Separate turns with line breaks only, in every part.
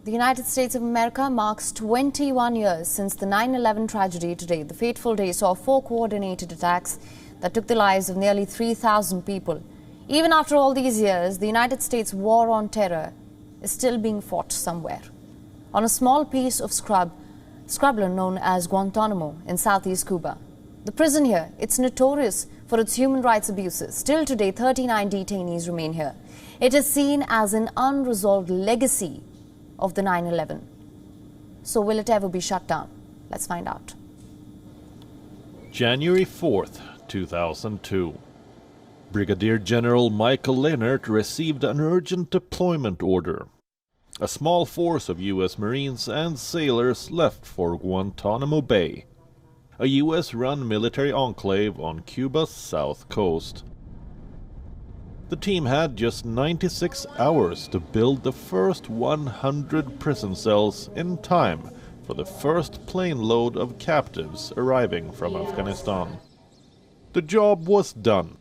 The United States of America marks 21 years since the 9/11 tragedy today. The fateful day saw 4 coordinated attacks that took the lives of nearly 3,000 people. Even after all these years, the United States war on terror is still being fought somewhere. On a small piece of scrubland known as Guantanamo in southeast Cuba. The prison here, it's notorious for its human rights abuses. Still today, 39 detainees remain here. It is seen as an unresolved legacy of the 9/11. So will it ever be shut down? Let's find out.
January 4th, 2002. Brigadier General Michael Leonard received an urgent deployment order. A small force of U.S. Marines and sailors left for Guantanamo Bay, a U.S.-run military enclave on Cuba's south coast. The team had just 96 hours to build the first 100 prison cells in time for the first plane load of captives arriving from Afghanistan. The job was done.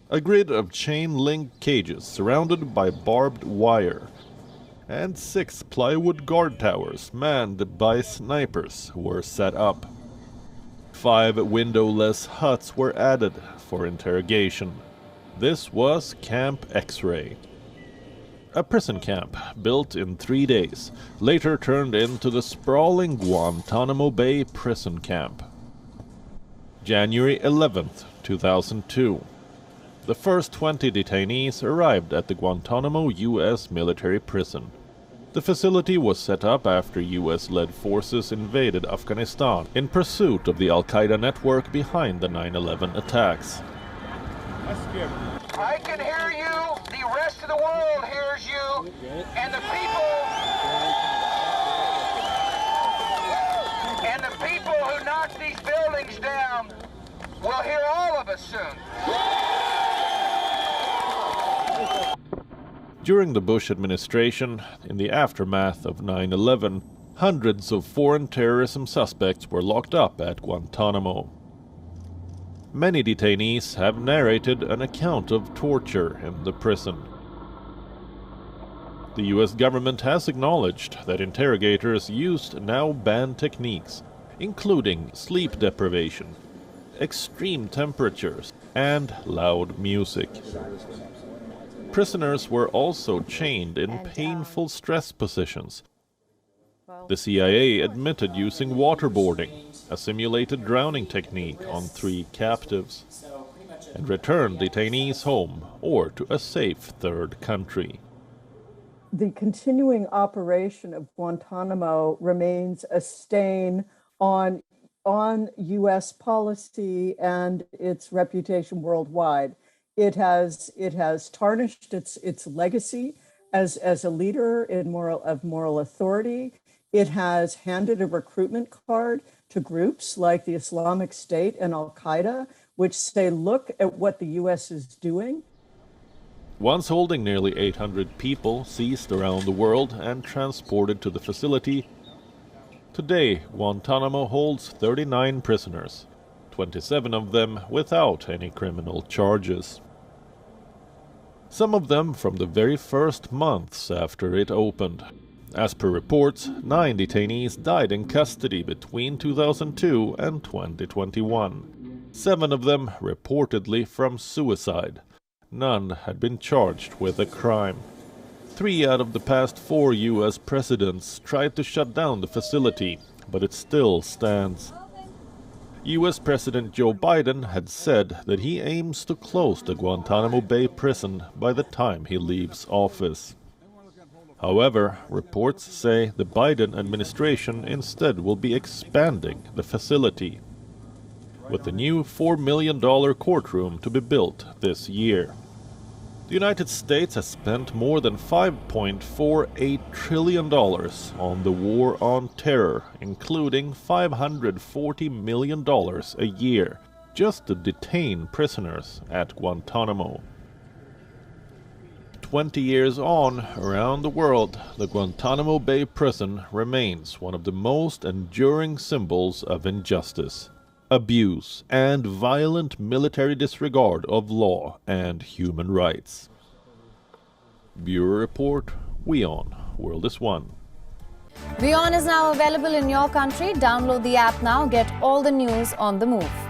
A grid of chain-link cages surrounded by barbed wire, and 6 plywood guard towers manned by snipers were set up. 5 windowless huts were added for interrogation. This was Camp X-Ray, a prison camp built in 3 days, later turned into the sprawling Guantanamo Bay Prison camp. January 11th, 2002. The first 20 detainees arrived at the Guantanamo U.S. military prison. The facility was set up after U.S.-led forces invaded Afghanistan in pursuit of the Al-Qaeda network behind the 9/11 attacks.
I can hear you, the rest of the world hears you, and the people who knocked these buildings down will hear all of us soon.
During the Bush administration, in the aftermath of 9/11, hundreds of foreign terrorism suspects were locked up at Guantanamo. Many detainees have narrated an account of torture in the prison. The U.S. government has acknowledged that interrogators used now-banned techniques, including sleep deprivation, extreme temperatures, and loud music. Prisoners were also chained in painful stress positions. The CIA admitted using waterboarding, a simulated drowning technique, on 3 captives, and returned detainees home or to a safe third country.
The continuing operation of Guantanamo remains a stain on U.S. policy and its reputation worldwide. It has tarnished its legacy as a leader in moral authority. It has handed a recruitment card to groups like the Islamic State and Al-Qaeda, which say, look at what the U.S. is doing.
Once holding nearly 800 people seized around the world and transported to the facility, today Guantanamo holds 39 prisoners, 27 of them without any criminal charges. Some of them from the very first months after it opened. As per reports, 9 detainees died in custody between 2002 and 2021. 7 of them reportedly from suicide. None had been charged with a crime. 3 out of the past 4 U.S. presidents tried to shut down the facility, but it still stands. U.S. President Joe Biden had said that he aims to close the Guantanamo Bay Prison by the time he leaves office. However, reports say the Biden administration instead will be expanding the facility, with the new $4 million courtroom to be built this year. The United States has spent more than $5.48 trillion on the war on terror, including $540 million a year, just to detain prisoners at Guantanamo. 20 years on, around the world, the Guantanamo Bay Prison remains one of the most enduring symbols of injustice, abuse, and violent military disregard of law and human rights. Bureau Report, WION, World is One.
WION is now available in your country. Download the app now. Get all the news on the move.